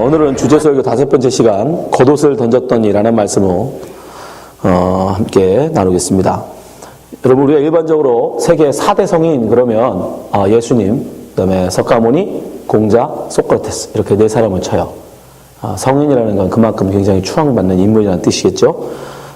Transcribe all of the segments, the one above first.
오늘은 주제설교 5번째 시간 겉옷을 던졌더니라는 말씀으로 함께 나누겠습니다. 여러분, 우리가 일반적으로 세계 4대 성인 그러면 예수님, 그다음에 석가모니, 공자, 소크라테스 이렇게 4사람을 쳐요. 성인이라는 건 그만큼 굉장히 추앙받는 인물이라는 뜻이겠죠.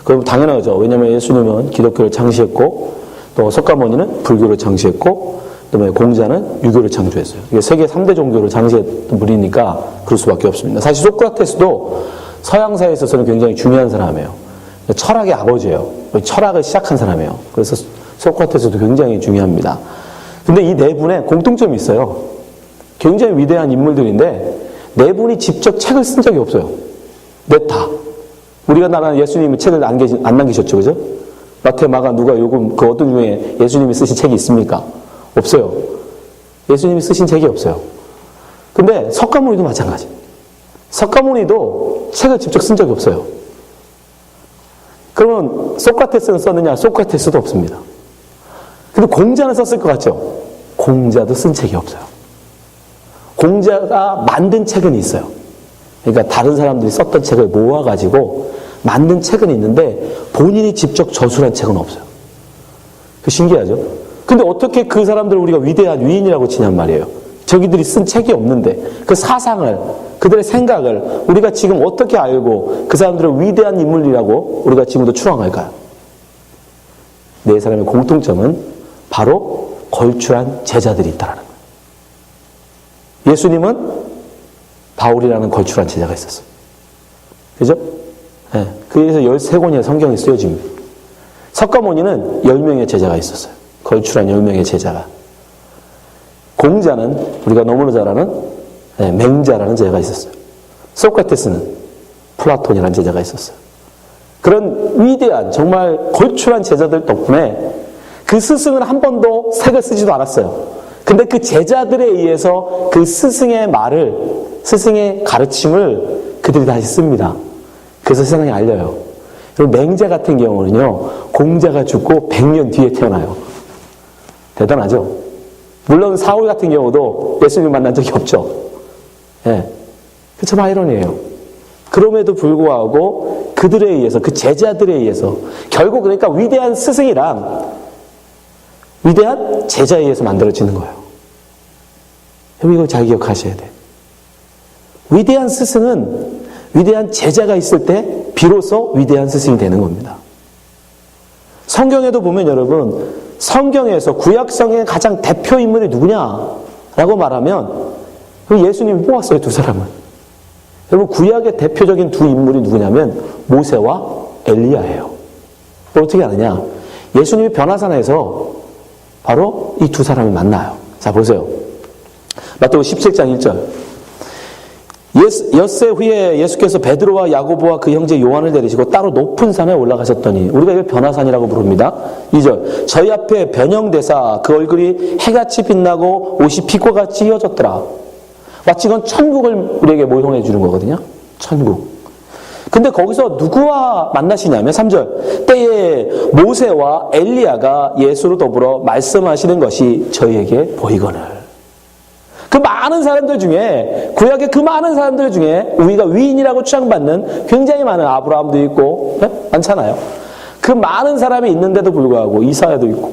그럼 당연하죠. 왜냐하면 예수님은 기독교를 창시했고 또 석가모니는 불교를 창시했고 그다음에 공자는 유교를 창조했어요. 이게 세계 3대 종교를 창시했던 분이니까 그럴 수밖에 없습니다. 사실 소크라테스도 서양사에 있어서는 굉장히 중요한 사람이에요. 철학의 아버지예요. 철학을 시작한 사람이에요. 그래서 소크라테스도 굉장히 중요합니다. 근데 이 4분에 공통점이 있어요. 굉장히 위대한 인물들인데 4분이 직접 책을 쓴 적이 없어요. 다. 우리가 나라는 예수님이 책을 안 남기셨죠, 그죠? 마태, 마가, 누가, 요금 그 어떤 중에 예수님이 쓰신 책이 있습니까? 없어요. 예수님이 쓰신 책이 없어요. 근데 석가모니도 마찬가지. 석가모니도 책을 직접 쓴 적이 없어요. 그러면 소크라테스는 썼느냐? 소크라테스도 없습니다. 근데 공자는 썼을 것 같죠? 공자도 쓴 책이 없어요. 공자가 만든 책은 있어요. 그러니까 다른 사람들이 썼던 책을 모아가지고 만든 책은 있는데 본인이 직접 저술한 책은 없어요. 그 신기하죠? 근데 어떻게 그 사람들을 우리가 위대한 위인이라고 치냔 말이에요. 저기들이 쓴 책이 없는데 그 사상을, 그들의 생각을 우리가 지금 어떻게 알고 그 사람들을 위대한 인물이라고 우리가 지금도 추앙할까요? 4사람의 공통점은 바로 걸출한 제자들이 있다는 거예요. 예수님은 바울이라는 걸출한 제자가 있었어요. 그죠? 네. 그래서 13권의 성경이 쓰여집니다. 석가모니는 10명의 제자가 있었어요. 걸출한 10명의 제자가. 공자는 우리가 너무나 잘 아는 맹자라는 제자가 있었어요. 소크라테스는 플라톤이라는 제자가 있었어요. 그런 위대한 정말 걸출한 제자들 덕분에 그 스승은 한 번도 책을 쓰지도 않았어요. 근데 그 제자들에 의해서 그 스승의 말을, 스승의 가르침을 그들이 다시 씁니다. 그래서 세상에 알려요. 그리고 맹자 같은 경우는요, 공자가 죽고 100년 뒤에 태어나요. 대단하죠? 물론 사울 같은 경우도 예수님 만난 적이 없죠. 예. 그 참 아이러니해요. 그럼에도 불구하고 그들에 의해서, 그 제자들에 의해서, 결국 그러니까 위대한 스승이란 위대한 제자에 의해서 만들어지는 거예요. 여러분 이걸 잘 기억하셔야 돼요. 위대한 스승은 위대한 제자가 있을 때 비로소 위대한 스승이 되는 겁니다. 성경에도 보면 여러분, 성경에서 구약성의 가장 대표 인물이 누구냐라고 말하면 예수님이 뽑았어요, 2사람을. 여러분 구약의 대표적인 2 인물이 누구냐면 모세와 엘리야예요. 어떻게 아느냐? 예수님이 변화산에서 바로 이 2사람이 만나요. 자 보세요. 마태복음 17장 1절. 엿새 후에 예수께서 베드로와 야고보와 그 형제 요한을 데리시고 따로 높은 산에 올라가셨더니, 우리가 이걸 변화산이라고 부릅니다. 2절. 저희 앞에 변형되사 그 얼굴이 해같이 빛나고 옷이 빛과같이 휘어졌더라. 마치 이건 천국을 우리에게 모형해 주는 거거든요. 천국. 근데 거기서 누구와 만나시냐면 3절. 때에 모세와 엘리야가 예수로 더불어 말씀하시는 것이 저희에게 보이거늘. 그 많은 사람들 중에, 구약의 그 많은 사람들 중에 우리가 위인이라고 추앙받는 굉장히 많은, 아브라함도 있고, 네? 많잖아요. 그 많은 사람이 있는데도 불구하고 이사야도 있고.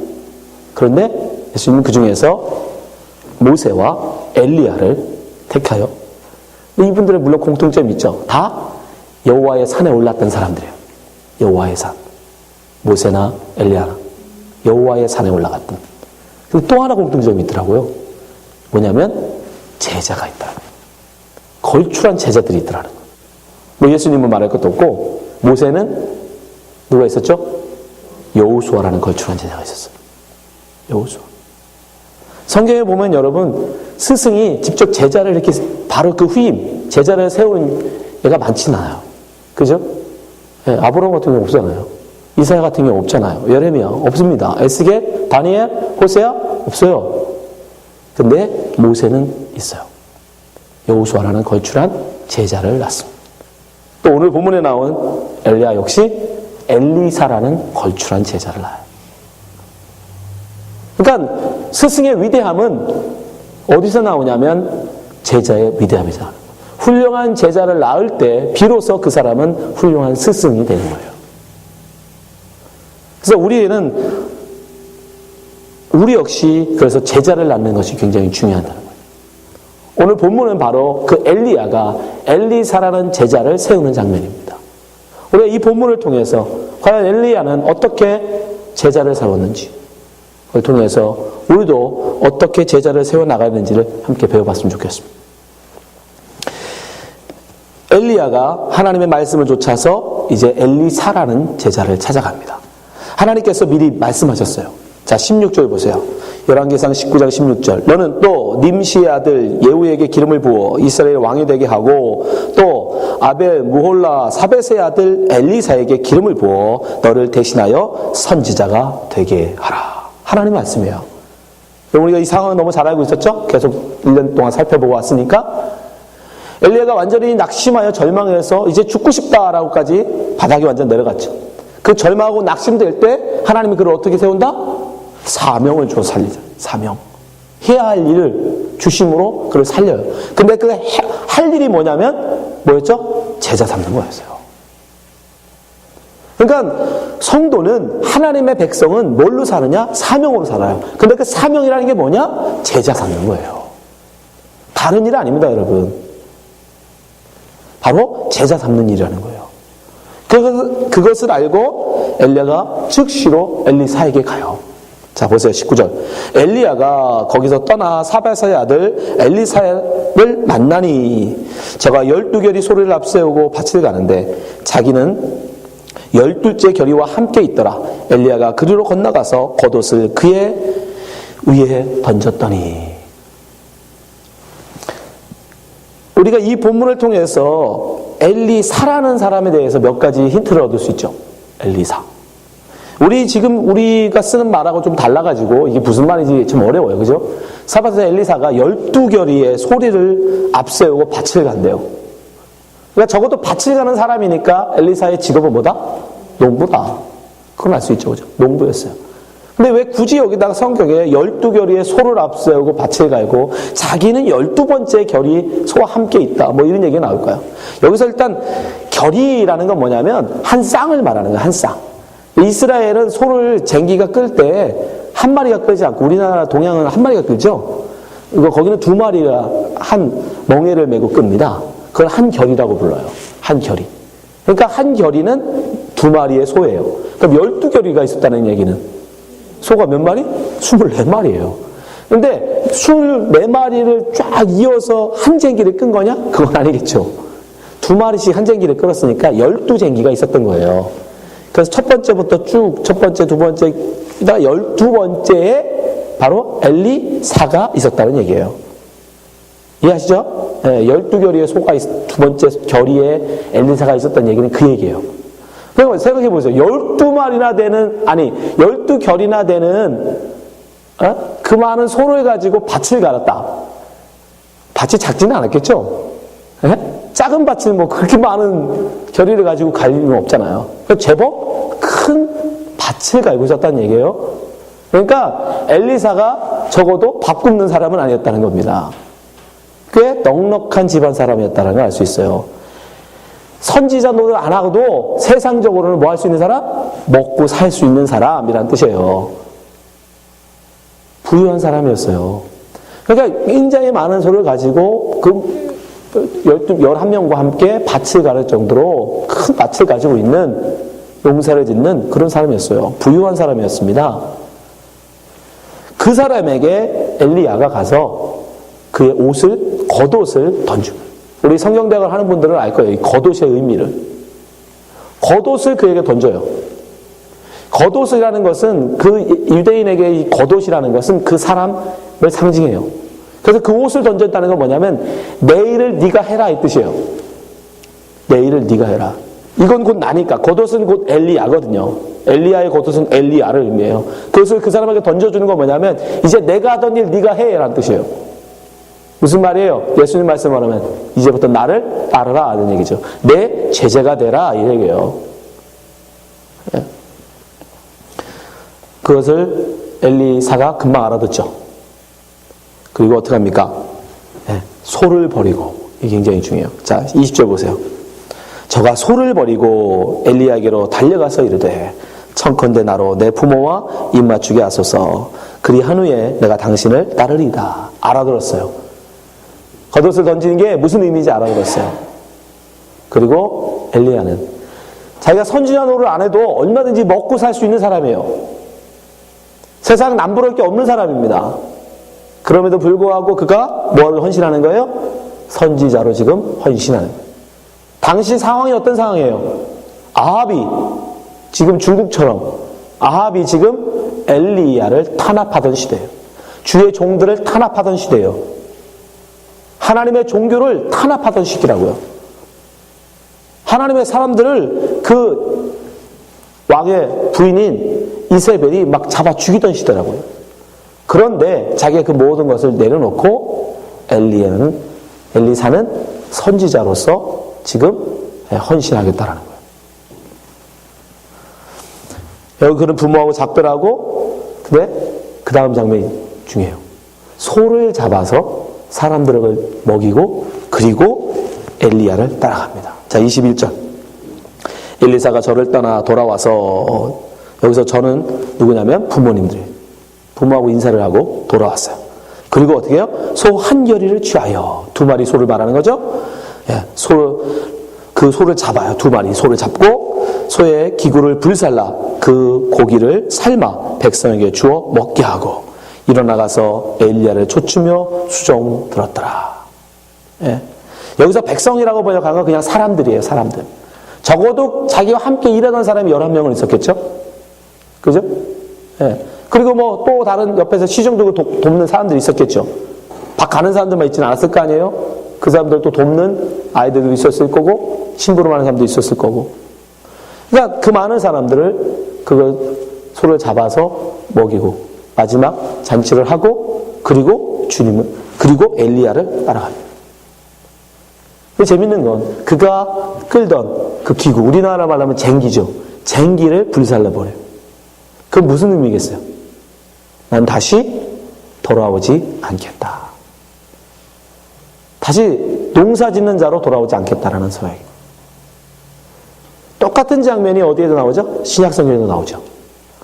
그런데 예수님은 그 중에서 모세와 엘리야를 택하여, 이분들은 물론 공통점이 있죠. 다 여호와의 산에 올랐던 사람들이에요. 여호와의 산. 모세나 엘리야나 여호와의 산에 올라갔던. 그리고 또 하나 공통점이 있더라고요. 뭐냐면 제자가 있다는 거예요. 걸출한 제자들이 있더라는 거예요. 뭐 예수님은 말할 것도 없고, 모세는 누가 있었죠? 여호수아라는 걸출한 제자가 있었어요. 여호수아. 성경에 보면 여러분, 스승이 직접 제자를 이렇게 바로 그 후임, 제자를 세우는 애가 많지는 않아요. 그죠? 예, 아브라함 같은 경우 없잖아요. 이사야 같은 경우 없잖아요. 예레미야 없습니다. 에스겔, 다니엘, 호세아 없어요. 근데 모세는 있어요. 여호수아라는 걸출한 제자를 낳습니다. 또 오늘 본문에 나온 엘리야 역시 엘리사라는 걸출한 제자를 낳아요. 그러니까 스승의 위대함은 어디서 나오냐면 제자의 위대함이잖아요. 훌륭한 제자를 낳을 때 비로소 그 사람은 훌륭한 스승이 되는 거예요. 그래서 우리 역시 그래서 제자를 낳는 것이 굉장히 중요하다는 거예요. 오늘 본문은 바로 그 엘리야가 엘리사라는 제자를 세우는 장면입니다. 우리가 이 본문을 통해서 과연 엘리야는 어떻게 제자를 세웠는지, 그걸 통해서 우리도 어떻게 제자를 세워나가는지를 함께 배워봤으면 좋겠습니다. 엘리야가 하나님의 말씀을 좇아서 이제 엘리사라는 제자를 찾아갑니다. 하나님께서 미리 말씀하셨어요. 자, 16절 보세요. 열왕기상 19장 16절. 너는 또 님시의 아들 예후에게 기름을 부어 이스라엘 왕이 되게 하고 또 아벨 무홀라 사벳의 아들 엘리사에게 기름을 부어 너를 대신하여 선지자가 되게 하라. 하나님의 말씀이에요. 우리가 이 상황을 너무 잘 알고 있었죠? 계속 1년 동안 살펴보고 왔으니까. 엘리야가 완전히 낙심하여 절망해서 이제 죽고 싶다라고까지 바닥에 완전 내려갔죠. 그 절망하고 낙심될 때 하나님이 그를 어떻게 세운다? 사명을 줘 살리자. 사명. 해야 할 일을 주심으로 그를 살려요. 근데 그 할 일이 뭐였죠? 제자 삼는 거였어요. 그러니까 성도는, 하나님의 백성은 뭘로 사느냐? 사명으로 살아요. 근데 그 사명이라는 게 뭐냐? 제자 삼는 거예요. 다른 일 아닙니다, 여러분. 바로 제자 삼는 일이라는 거예요. 그것을 알고 엘리야가 즉시로 엘리사에게 가요. 자, 보세요. 19절. 엘리야가 거기서 떠나 사밧의 아들 엘리사를 만나니 저가 12결이 소리를 앞세우고 밭을 가는데 자기는 12째 결의와 함께 있더라. 엘리야가 그리로 건너가서 겉옷을 그의 위에 던졌더니. 우리가 이 본문을 통해서 엘리사라는 사람에 대해서 몇 가지 힌트를 얻을 수 있죠. 엘리사. 우리가 쓰는 말하고 좀 달라가지고 이게 무슨 말인지 좀 어려워요. 그죠? 사밧의 엘리사가 12결의의 소리를 앞세우고 밭을 간대요. 그러니까 적어도 밭을 가는 사람이니까 엘리사의 직업은 뭐다? 농부다. 그건 알 수 있죠. 그죠? 농부였어요. 근데 왜 굳이 여기다가 성경에 12결의의 소를 앞세우고 밭을 갈고 자기는 12번째 결이 소와 함께 있다. 뭐 이런 얘기가 나올까요? 여기서 일단 결이라는 건 뭐냐면 한 쌍을 말하는 거예요. 한 쌍. 이스라엘은 소를 쟁기가 끌 때 한 마리가 끌지 않고 우리나라 동양은 한 마리가 끌죠. 거기는 두 마리가 한 멍에를 메고 끕니다. 그걸 한 결이라고 불러요. 한 결이. 그러니까 한 결이는 두 마리의 소예요. 그럼 12결이가 있었다는 얘기는 소가 몇 마리? 24마리예요. 근데 24마리를 쫙 이어서 한 쟁기를 끈 거냐? 그건 아니겠죠. 두 마리씩 한 쟁기를 끌었으니까 12쟁기가 있었던 거예요. 그래서 첫 번째부터 쭉 첫 번째, 두 번째, 12번째에 바로 엘리사가 있었다는 얘기예요. 이해하시죠? 네, 12결의의 소가 두 번째 결의에 엘리사가 있었다는 얘기는 그 얘기예요. 그러니까 생각해 보세요. 12마리나 되는, 12결이나 되는 그 많은 소를 가지고 밭을 갈았다. 밭이 작지는 않았겠죠? 네? 작은 밭을 뭐 그렇게 많은 결의를 가지고 갈 일은 없잖아요. 제법 큰 밭을 갈고 있었다는 얘기예요. 그러니까 엘리사가 적어도 밥 굽는 사람은 아니었다는 겁니다. 꽤 넉넉한 집안 사람이었다는 걸 알 수 있어요. 선지자 노릇 안 하고도 세상적으로는 뭐 할 수 있는 사람? 먹고 살 수 있는 사람이란 뜻이에요. 부유한 사람이었어요. 그러니까 굉장히 많은 소를 가지고 11명과 함께 밭을 가를 정도로 큰 밭을 가지고 있는 농사를 짓는 그런 사람이었어요. 부유한 사람이었습니다. 그 사람에게 엘리야가 가서 그의 겉옷을 던지고, 우리 성경대학을 하는 분들은 알 거예요. 이 겉옷의 의미를. 겉옷을 그에게 던져요. 겉옷이라는 것은 그 유대인에게 이 겉옷이라는 것은 그 사람을 상징해요. 그래서 그 옷을 던졌다는 건 뭐냐면 내 일을 네가 해라 이 뜻이에요. 내 일을 네가 해라. 이건 곧 나니까. 겉옷은 곧 엘리야거든요. 엘리야의 겉옷은 엘리야를 의미해요. 그것을 그 사람에게 던져주는 건 뭐냐면 이제 내가 하던 일 네가 해 라는 뜻이에요. 무슨 말이에요? 예수님 말씀을 하면 이제부터 나를 따르라 하는 얘기죠. 내 제자가 되라 이 얘기예요. 그것을 엘리사가 금방 알아듣죠. 그리고 어떻게 합니까? 소를 버리고 이게 굉장히 중요해요. 자, 20절 보세요. 저가 소를 버리고 엘리야에게로 달려가서 이르되 청컨대 나로 내 부모와 입맞추게 하소서. 그리한 후에 내가 당신을 따르리이다. 알아들었어요. 겉옷을 던지는 게 무슨 의미인지 알아들었어요. 그리고 엘리야는 자기가 선지자 노릇을 안 해도 얼마든지 먹고 살 수 있는 사람이에요. 세상 남부러울 게 없는 사람입니다. 그럼에도 불구하고 그가 뭐를 헌신하는 거예요? 선지자로 지금 헌신하는 거예요. 당시 상황이 어떤 상황이에요? 아합이 지금 중국처럼 아합이 지금 엘리야를 탄압하던 시대예요. 주의 종들을 탄압하던 시대예요. 하나님의 종교를 탄압하던 시기라고요. 하나님의 사람들을 그 왕의 부인인 이세벨이 막 잡아 죽이던 시대라고요. 그런데 자기가 그 모든 것을 내려놓고 엘리사는 선지자로서 지금 헌신하겠다라는 거예요. 여기 그는 부모하고 작별하고, 근데 그 다음 장면이 중요해요. 소를 잡아서 사람들을 먹이고, 그리고 엘리야를 따라갑니다. 자, 21절. 엘리사가 저를 떠나 돌아와서, 여기서 저는 누구냐면 부모님들, 부모하고 인사를 하고 돌아왔어요. 그리고 어떻게 해요? 소 한 겨리를 취하여, 2마리 소를 말하는 거죠. 예, 그 소를 잡아요. 2마리 소를 잡고 소의 기구를 불살라 그 고기를 삶아 백성에게 주어 먹게 하고 일어나가서 엘리야를 쫓으며 수종 들었더라. 예. 여기서 백성이라고 번역한 건 그냥 사람들이에요. 사람들. 적어도 자기와 함께 일하던 사람이 11명은 있었겠죠? 그죠? 예. 그리고 뭐 또 다른 옆에서 시종적으로 돕는 사람들이 있었겠죠? 박 가는 사람들만 있지는 않았을 거 아니에요? 그 사람들도 돕는 아이들도 있었을 거고 심부름하는 사람도 있었을 거고. 그러니까 그 많은 사람들을 그걸 소를 잡아서 먹이고 마지막 잔치를 하고 그리고 그리고 엘리야를 따라갑니다. 재밌는 건 그가 끌던 그 기구, 우리나라 말로 하면 쟁기죠. 쟁기를 불살라버려요. 그건 무슨 의미겠어요? 난 다시 돌아오지 않겠다. 다시 농사 짓는 자로 돌아오지 않겠다라는 소약입니다. 똑같은 장면이 어디에도 나오죠? 신약성경에도 나오죠.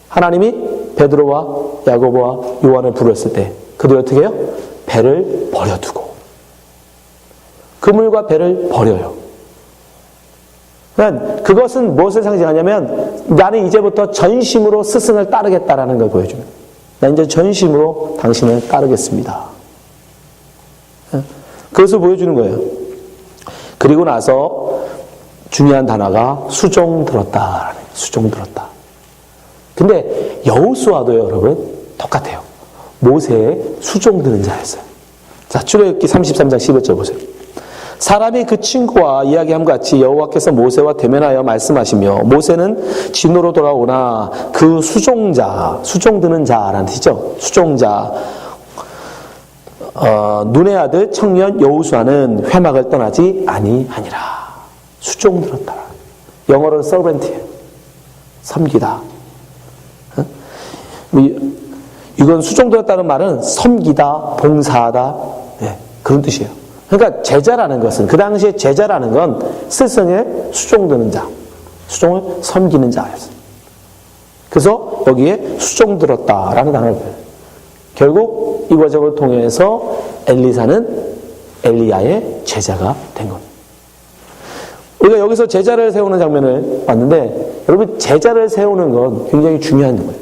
하나님이 베드로와 야고보와 요한을 부르셨을 때 그들이 어떻게 해요? 배를 버려두고 그물과 배를 버려요. 그러니까 그것은 무엇을 상징하냐면 나는 이제부터 전심으로 스승을 따르겠다라는 걸 보여줍니다. 나 이제 전심으로 당신을 따르겠습니다. 그것을 보여주는 거예요. 그리고 나서 중요한 단어가 수종 들었다라는 거예요. 수종 들었다. 근데 여호수아도 여러분 똑같아요. 모세의 수종 드는 자였어요. 자, 출애굽기 33장 11절 보세요. 사람이 그 친구와 이야기함과 같이 여호와께서 모세와 대면하여 말씀하시며 모세는 진노로 돌아오나 그 수종자, 수종 드는 자라는 뜻이죠. 수종자 눈의 아들 청년 여호수아는 회막을 떠나지 아니하니라. 수종 들었다. 영어로는 servant이에요. 섬기다. 이건 수종 들었다는 말은 섬기다, 봉사하다, 네, 그런 뜻이에요. 그러니까 제자라는 것은 그 당시에 제자라는 건 스승의 수종 드는 자, 수종을 섬기는 자였어요. 그래서 여기에 수종 들었다라는 단어를 배워요. 결국 이 과정을 통해서 엘리사는 엘리야의 제자가 된 겁니다. 우리가 여기서 제자를 세우는 장면을 봤는데 여러분 제자를 세우는 건 굉장히 중요한 거예요.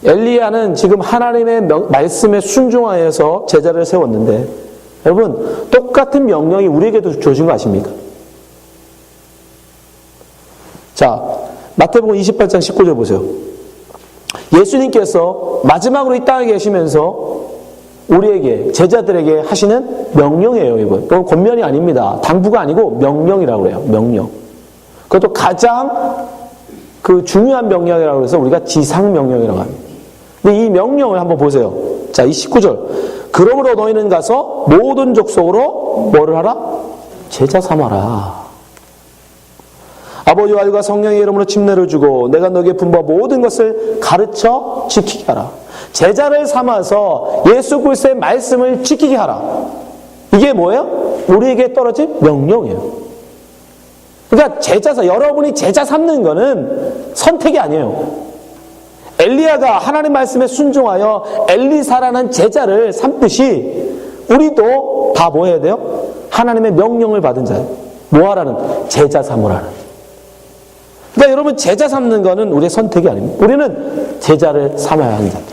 엘리야는 지금 하나님의 말씀에 순종하여서 제자를 세웠는데 여러분 똑같은 명령이 우리에게도 주어진 거 아십니까? 자, 마태복음 28장 19절 보세요. 예수님께서 마지막으로 이 땅에 계시면서 우리에게 제자들에게 하시는 명령이에요. 이건 권면이 아닙니다. 당부가 아니고 명령이라고 그래요. 명령. 그것도 가장 그 중요한 명령이라고 해서 우리가 지상명령이라고 합니다. 근데 이 명령을 한번 보세요. 자, 이 19절. 그러므로 너희는 가서 모든 족속으로 뭐를 하라? 제자 삼아라. 아버지와 아들과 성령의 이름으로 침례를 주고 내가 너에게 분부한 모든 것을 가르쳐 지키게 하라. 제자를 삼아서 예수 그리스도의 말씀을 지키게 하라. 이게 뭐예요? 우리에게 떨어진 명령이에요. 그러니까 여러분이 제자 삼는 거는 선택이 아니에요. 엘리야가 하나님 말씀에 순종하여 엘리사라는 제자를 삼듯이 우리도 다 뭐 해야 돼요? 하나님의 명령을 받은 자예요. 뭐 하라는? 제자 삼으라는. 그러니까 여러분 제자 삼는 거는 우리의 선택이 아닙니다. 우리는 제자를 삼아야 하는 자들.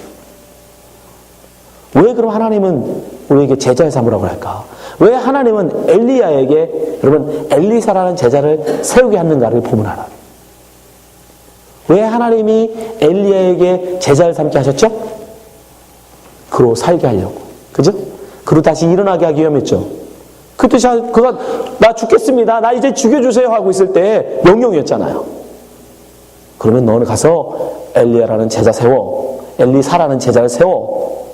왜 그럼 하나님은 우리에게 제자를 삼으라고 할까? 왜 하나님은 엘리야에게 여러분 엘리사라는 제자를 세우게 하는가를 보문하라. 왜 하나님이 엘리야에게 제자를 삼게 하셨죠? 그로 살게 하려고. 그죠? 그로 다시 일어나게 하기 위함이었죠. 그때 그가 나 죽겠습니다. 나 이제 죽여주세요 하고 있을 때 명령이었잖아요. 그러면 너는 가서 엘리야라는 제자 세워. 엘리사라는 제자를 세워.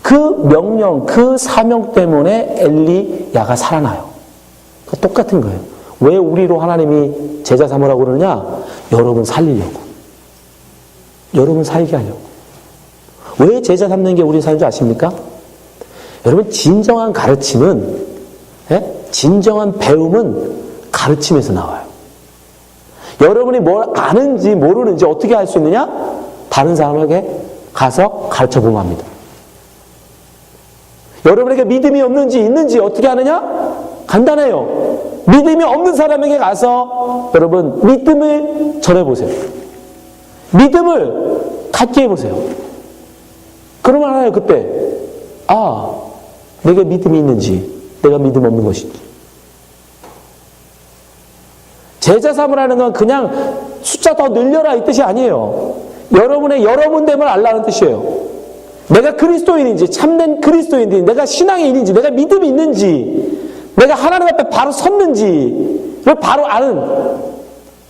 그 명령, 그 사명 때문에 엘리야가 살아나요. 똑같은 거예요. 왜 우리로 하나님이 제자 삼으라고 그러느냐? 여러분 살리려고. 여러분 살게 하려고. 왜 제자 삼는 게 우리 사는 줄 아십니까? 여러분 진정한 가르침은, 진정한 배움은 가르침에서 나와요. 여러분이 뭘 아는지 모르는지 어떻게 알 수 있느냐? 다른 사람에게 가서 가르쳐 보면 합니다. 여러분에게 믿음이 없는지 있는지 어떻게 하느냐? 간단해요. 믿음이 없는 사람에게 가서 여러분 믿음을 전해보세요. 믿음을 갖게 해보세요. 그러면 알아요. 그때 내게 믿음이 있는지 내가 믿음 없는 것인지. 제자 삼으라는 건 그냥 숫자 더 늘려라 이 뜻이 아니에요. 여러분의 여러분됨을 알라는 뜻이에요. 내가 그리스도인인지 참된 그리스도인인지 내가 신앙인인지 내가 믿음이 있는지 내가 하나님 앞에 바로 섰는지를 바로 아는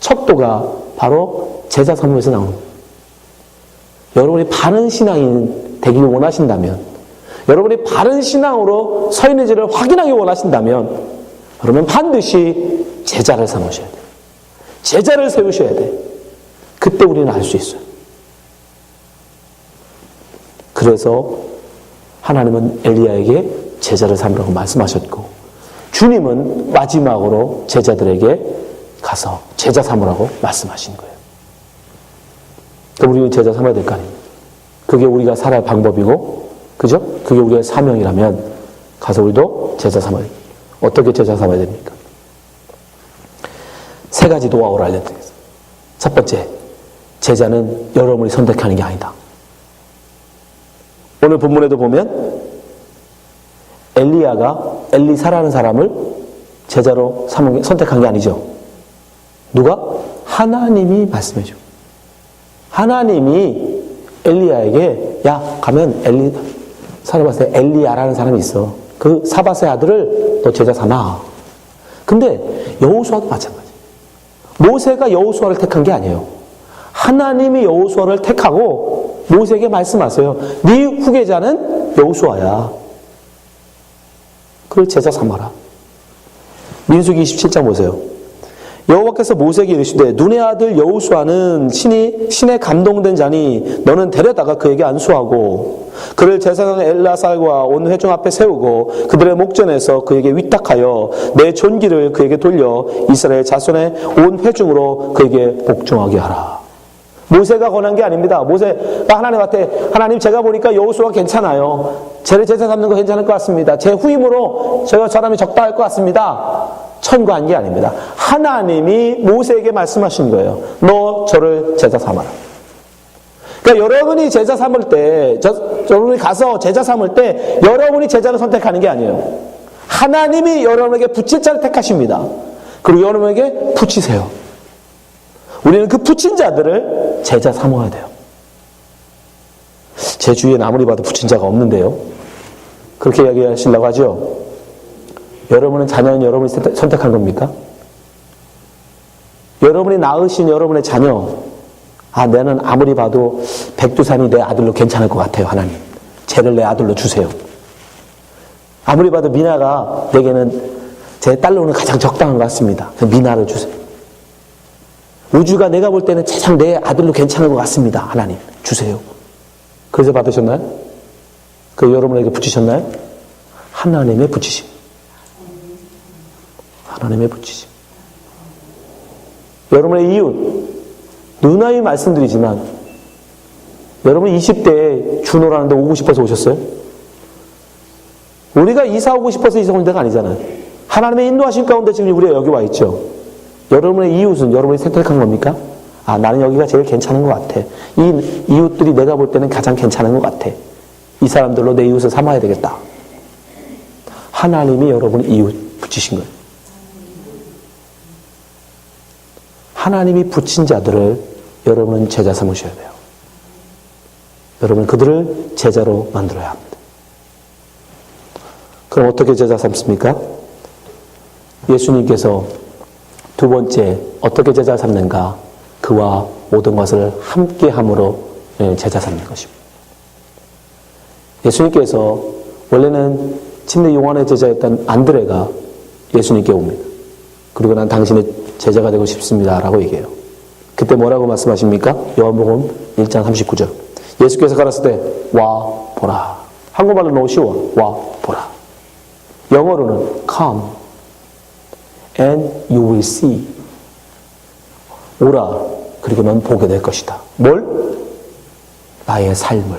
척도가 바로 제자 삼음에서 나오는 거예요. 여러분이 바른 신앙인 되기를 원하신다면 여러분이 바른 신앙으로 서 있는지를 확인하기 원하신다면 그러면 반드시 제자를 삼으셔야 돼요. 제자를 세우셔야 돼요. 그때 우리는 알 수 있어요. 그래서 하나님은 엘리야에게 제자를 삼으라고 말씀하셨고 주님은 마지막으로 제자들에게 가서 제자 삼으라고 말씀하신 거예요. 그럼 우리는 제자 삼아야 될 거 아닙니까? 그게 우리가 살아야 할 방법이고 그죠? 그게 우리의 사명이라면 가서 우리도 제자 삼아야 됩니다. 어떻게 제자 삼아야 됩니까? 세 가지 노하우를 알려드리겠습니다. 첫 번째, 제자는 여러분이 선택하는 게 아니다. 오늘 본문에도 보면 엘리야가 엘리사라는 사람을 제자로 선택한 게 아니죠. 누가? 하나님이 말씀해 줘. 하나님이 엘리야에게 가면 사바세 엘리야라는 사람이 있어. 그 사바세 아들을 너 제자 삼아. 근데 여호수아도 마찬가지. 모세가 여호수아를 택한 게 아니에요. 하나님이 여호수아를 택하고 모세에게 말씀하세요. 네 후계자는 여호수아야. 그걸 제자 삼아라. 민수기 27장 보세요. 여호와께서 모세에게 이르시되 눈의 아들 여호수아는 신에 감동된 자니 너는 데려다가 그에게 안수하고 그를 제사장 엘라살과 온 회중 앞에 세우고 그들의 목전에서 그에게 위탁하여 내 존귀를 그에게 돌려 이스라엘 자손의 온 회중으로 그에게 복종하게 하라. 모세가 권한 게 아닙니다. 모세가 하나님한테 하나님 제가 보니까 여호수아가 괜찮아요. 쟤를 제사 삼는 거 괜찮을 것 같습니다. 제 후임으로 저 사람이 적당할 것 같습니다. 천구한 게 아닙니다. 하나님이 모세에게 말씀하신 거예요. 너 저를 제자 삼아라. 그러니까 여러분이 제자 삼을 때, 여러분이 가서 제자 삼을 때 여러분이 제자를 선택하는 게 아니에요. 하나님이 여러분에게 붙일 자를 택하십니다. 그리고 여러분에게 붙이세요. 우리는 그 붙인 자들을 제자 삼아야 돼요. 제 주위엔 아무리 봐도 붙인 자가 없는데요. 그렇게 이야기하시려고 하죠. 여러분은 자녀는 여러분이 선택한 겁니까? 여러분이 낳으신 여러분의 자녀, 나는 아무리 봐도 백두산이 내 아들로 괜찮을 것 같아요, 하나님. 쟤를 내 아들로 주세요. 아무리 봐도 미나가 내게는 제 딸로는 가장 적당한 것 같습니다. 미나를 주세요. 우주가 내가 볼 때는 가장 내 아들로 괜찮은 것 같습니다, 하나님. 주세요. 그래서 받으셨나요? 그 여러분에게 붙이셨나요? 하나님의 붙이심. 하나님의 붙이심. 여러분의 이웃, 누누이 말씀드리지만 여러분 20대에 준호라는 데 오고 싶어서 오셨어요? 우리가 이사 오고 싶어서 이사 온 데가 아니잖아요. 하나님의 인도하신 가운데 지금 우리가 여기 와 있죠. 여러분의 이웃은 여러분이 선택한 겁니까? 아, 나는 여기가 제일 괜찮은 것 같아. 이 이웃들이 내가 볼 때는 가장 괜찮은 것 같아. 이 사람들로 내 이웃을 삼아야 되겠다. 하나님이 여러분의 이웃 붙이신 거예요. 하나님이 붙인 자들을 여러분은 제자 삼으셔야 돼요. 여러분 그들을 제자로 만들어야 합니다. 그럼 어떻게 제자 삼습니까? 예수님께서 두 번째 어떻게 제자 삼는가? 그와 모든 것을 함께함으로 제자 삼는 것입니다. 예수님께서 원래는 침례 요한의 제자였던 안드레가 예수님께 옵니다. 그리고 난 당신의 제자가 되고 싶습니다 라고 얘기해요. 그때 뭐라고 말씀하십니까? 요한복음 1장 39절. 예수께서 가라사대 때 와 보라. 한국말로 너무 쉬워. 와 보라. 영어로는 come and you will see. 오라. 그리고 넌 보게 될 것이다. 뭘? 나의 삶을.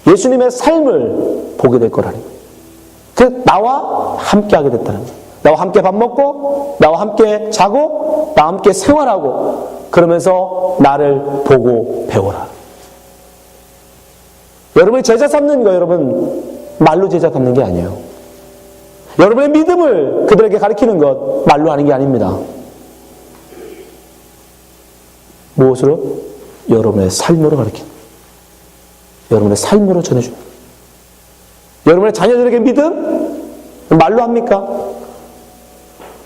예수님의 삶을 보게 될 거라는 거예요. 그 나와 함께 하게 됐다는 거예요. 나와 함께 밥 먹고 나와 함께 자고 나와 함께 생활하고 그러면서 나를 보고 배워라. 여러분의 제자 삼는 거 여러분 말로 제자 삼는 게 아니에요. 여러분의 믿음을 그들에게 가르치는 것 말로 하는 게 아닙니다. 무엇으로? 여러분의 삶으로 가르치는 거예요. 여러분의 삶으로 전해줍니다. 여러분의 자녀들에게 믿음? 말로 합니까?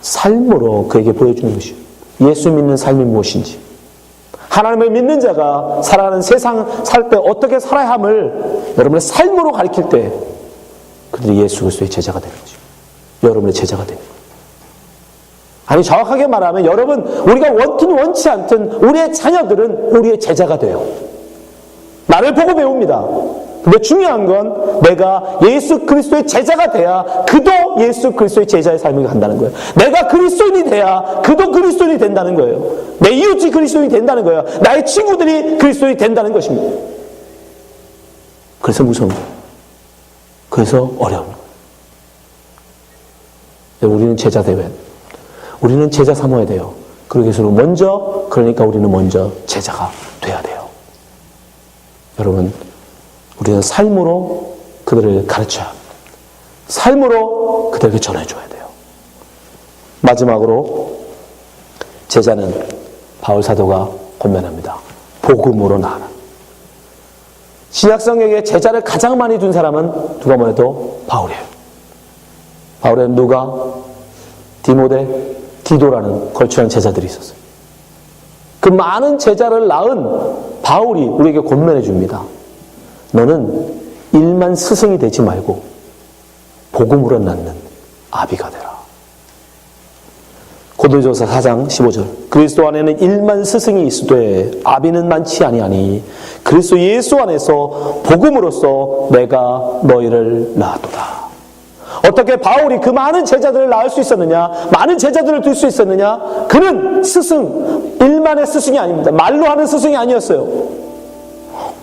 삶으로 그에게 보여주는 것이요. 예수 믿는 삶이 무엇인지, 하나님을 믿는 자가 살아가는 세상 살 때 어떻게 살아야 함을 여러분의 삶으로 가르칠 때 그들이 예수 그리스도의 제자가 되는 거죠. 여러분의 제자가 되는 거예요. 아니 정확하게 말하면 여러분 우리가 원든 원치 않든 우리의 자녀들은 우리의 제자가 돼요. 나를 보고 배웁니다. 근데 중요한 건 내가 예수 그리스도의 제자가 돼야 그도 예수 그리스도의 제자의 삶을 간다는 거예요. 내가 그리스도인이 돼야 그도 그리스도인이 된다는 거예요. 내 이웃이 그리스도인이 된다는 거예요. 나의 친구들이 그리스도인이 된다는 것입니다. 그래서 무서운 거예요. 그래서 어려운 거예요. 우리는 제자 되어야 돼요. 우리는 제자 삼아야 돼요. 그러기 위해서 그러니까 우리는 먼저 제자가 돼야 돼요. 여러분 우리는 삶으로 그들을 가르쳐야 합니다. 삶으로 그들에게 전해줘야 돼요. 마지막으로 제자는 바울 사도가 권면합니다. 복음으로 나아라. 신약성경에 제자를 가장 많이 둔 사람은 누가 뭐래도 바울이에요. 바울에는 누가, 디모데, 디도라는 걸출한 제자들이 있었어요. 그 많은 제자를 낳은 바울이 우리에게 권면해 줍니다. 너는 일만 스승이 되지 말고 복음으로 낳는 아비가 되라. 고린도전서 4장 15절. 그리스도 안에는 일만 스승이 있으되 아비는 많지 아니하니 그리스도 예수 안에서 복음으로써 내가 너희를 낳았도다. 어떻게 바울이 그 많은 제자들을 낳을 수 있었느냐? 많은 제자들을 둘 수 있었느냐? 그는 스승, 일만의 스승이 아닙니다. 말로 하는 스승이 아니었어요.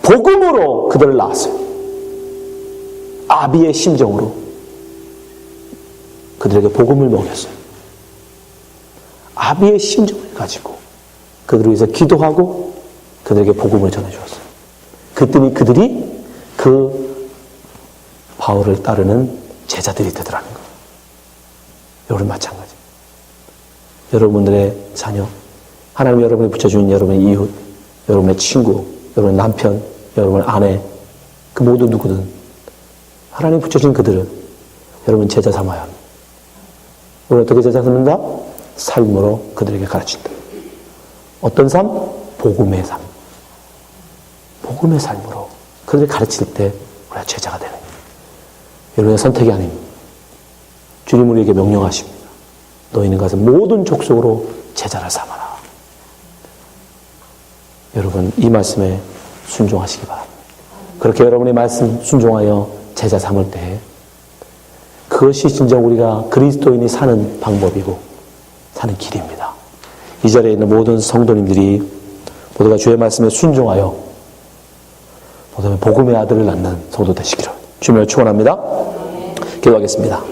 복음으로 그들을 낳았어요. 아비의 심정으로 그들에게 복음을 먹였어요. 아비의 심정을 가지고 그들을 위해서 기도하고 그들에게 복음을 전해주었어요. 그랬더니 그들이 그 바울을 따르는 제자들이 되더라는 거예요. 여러분 마찬가지. 여러분들의 자녀, 하나님 여러분이 붙여준 여러분의 이웃, 여러분의 친구, 여러분의 남편, 여러분의 아내, 그 모두 누구든 하나님 붙여준 그들을 여러분 제자 삼아야 합니다. 우리는 어떻게 제자 삼는다? 삶으로 그들에게 가르친다. 어떤 삶? 복음의 삶. 복음의 삶으로 그들을 가르칠 때 우리가 제자가 되는 거예요. 여러분의 선택이 아닙니다. 주님 우리에게 명령하십니다. 너희는 가서 모든 족속으로 제자를 삼아라. 여러분 이 말씀에 순종하시기 바랍니다. 그렇게 여러분의 말씀 순종하여 제자 삼을 때 그 그것이 진정 우리가 그리스도인이 사는 방법이고 사는 길입니다. 이 자리에 있는 모든 성도님들이 모두가 주의 말씀에 순종하여 모두 복음의 아들을 낳는 성도 되시기를 주님을 축원합니다. 기도하겠습니다.